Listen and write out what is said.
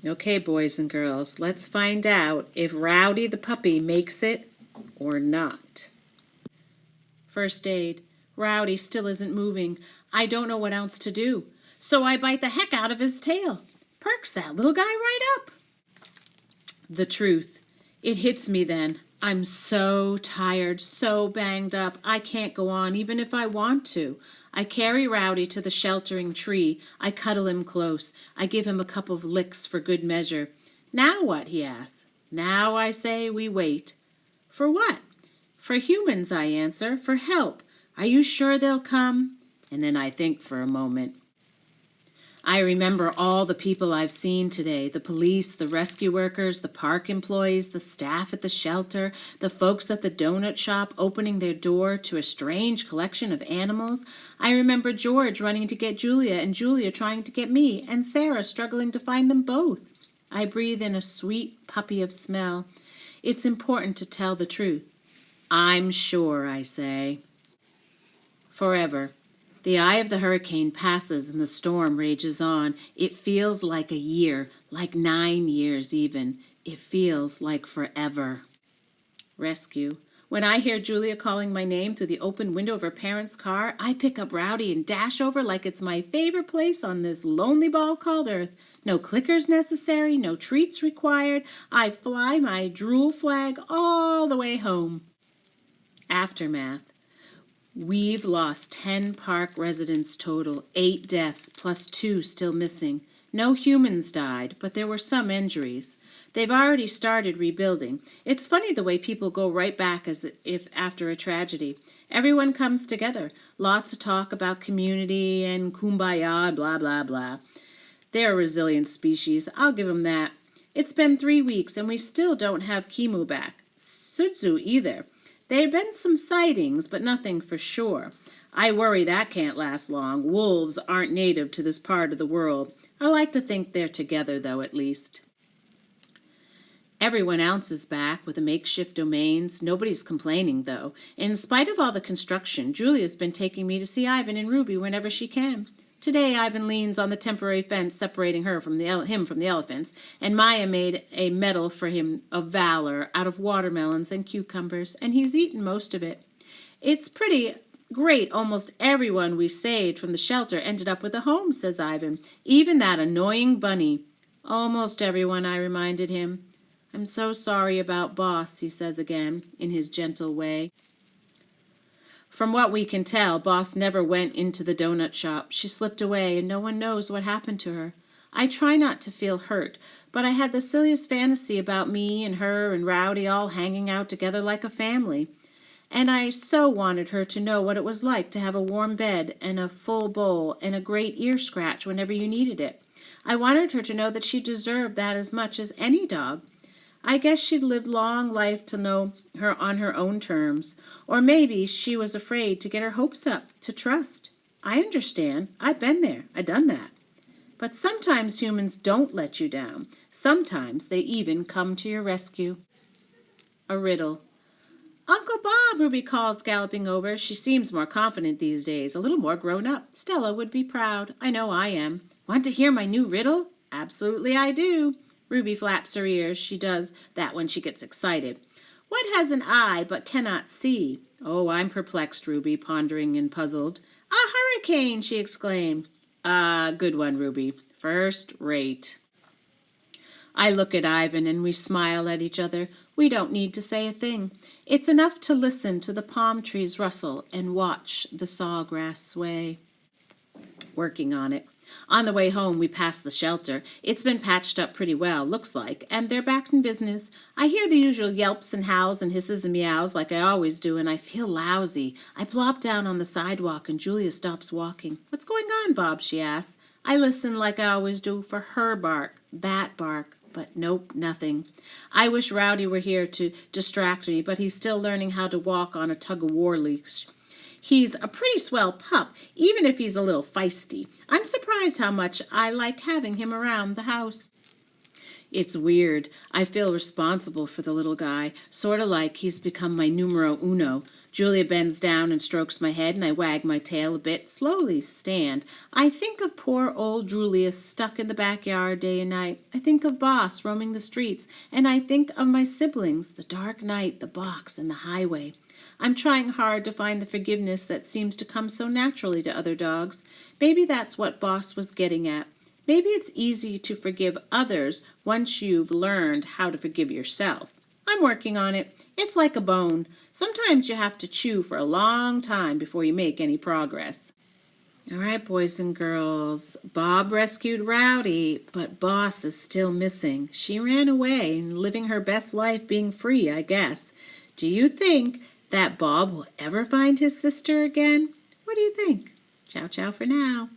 Okay, boys and girls, let's find out if Rowdy the puppy makes it or not. First aid. Rowdy still isn't moving. I don't know what else to do. So I bite the heck out of his tail. Perks that little guy right up. The truth. It hits me then. I'm so tired, so banged up, I can't go on even if I want to. I carry Rowdy to the sheltering tree. I cuddle him close. I give him a couple of licks for good measure. Now what? He asks. Now I say we wait. For what? For humans, I answer. For help. Are you sure they'll come? And then I think for a moment. I remember all the people I've seen today, the police, the rescue workers, the park employees, the staff at the shelter, the folks at the donut shop opening their door to a strange collection of animals. I remember George running to get Julia and Julia trying to get me and Sarah struggling to find them both. I breathe in a sweet puppy of smell. It's important to tell the truth. I'm sure, I say. Forever. The eye of the hurricane passes and the storm rages on. It feels like a year, like 9 years even. It feels like forever. Rescue. When I hear Julia calling my name through the open window of her parents' car, I pick up Rowdy and dash over like it's my favorite place on this lonely ball called Earth. No clickers necessary, no treats required. I fly my drool flag all the way home. Aftermath. We've lost 10 park residents total, 8 deaths, plus 2 still missing. No humans died, but there were some injuries. They've already started rebuilding. It's funny the way people go right back as if after a tragedy. Everyone comes together. Lots of talk about community and kumbaya, blah, blah, blah. They're a resilient species, I'll give them that. It's been 3 weeks and we still don't have Kimu back. Sudzu either. There have been some sightings, but nothing for sure. I worry that can't last long. Wolves aren't native to this part of the world. I like to think they're together, though, at least. Everyone else is back with the makeshift domains. Nobody's complaining, though. In spite of all the construction, Julia's been taking me to see Ivan and Ruby whenever she can. Today, Ivan leans on the temporary fence separating him from the elephants, and Maya made a medal for him of valor out of watermelons and cucumbers, and he's eaten most of it. It's pretty great almost everyone we saved from the shelter ended up with a home, says Ivan. Even that annoying bunny. Almost everyone, I reminded him. I'm so sorry about Boss, he says again, in his gentle way. From what we can tell, Boss never went into the donut shop. She slipped away, and no one knows what happened to her. I try not to feel hurt, but I had the silliest fantasy about me and her and Rowdy all hanging out together like a family. And I so wanted her to know what it was like to have a warm bed and a full bowl and a great ear scratch whenever you needed it. I wanted her to know that she deserved that as much as any dog. I guess she'd lived long life to know her on her own terms. Or maybe she was afraid to get her hopes up, to trust. I understand. I've been there. I've done that. But sometimes humans don't let you down. Sometimes they even come to your rescue. A riddle. Uncle Bob, Ruby calls, galloping over. She seems more confident these days, a little more grown up. Stella would be proud. I know I am. Want to hear my new riddle? Absolutely I do. Ruby flaps her ears. She does that when she gets excited. What has an eye but cannot see? Oh, I'm perplexed, Ruby, pondering and puzzled. A hurricane, she exclaimed. Ah, good one, Ruby. First rate. I look at Ivan and we smile at each other. We don't need to say a thing. It's enough to listen to the palm trees rustle and watch the sawgrass sway. Working on it. On the way home, we pass the shelter. It's been patched up pretty well, looks like, and they're back in business. I hear the usual yelps and howls and hisses and meows like I always do, and I feel lousy. I plop down on the sidewalk, and Julia stops walking. What's going on, Bob? She asks. I listen like I always do for her bark, that bark. But nope, nothing. I wish Rowdy were here to distract me, but he's still learning how to walk on a tug-of-war leash. He's a pretty swell pup, even if he's a little feisty. I'm surprised how much I like having him around the house. It's weird. I feel responsible for the little guy, sort of like he's become my numero uno. Julia bends down and strokes my head, and I wag my tail a bit. Slowly stand. I think of poor old Julius stuck in the backyard day and night. I think of Boss roaming the streets, and I think of my siblings, the dark night, the box, and the highway. I'm trying hard to find the forgiveness that seems to come so naturally to other dogs. Maybe that's what Boss was getting at. Maybe it's easy to forgive others once you've learned how to forgive yourself. I'm working on it. It's like a bone. Sometimes you have to chew for a long time before you make any progress. All right, boys and girls. Bob rescued Rowdy, but Boss is still missing. She ran away and living her best life being free, I guess. Do you think that Bob will ever find his sister again? What do you think? Ciao, ciao for now.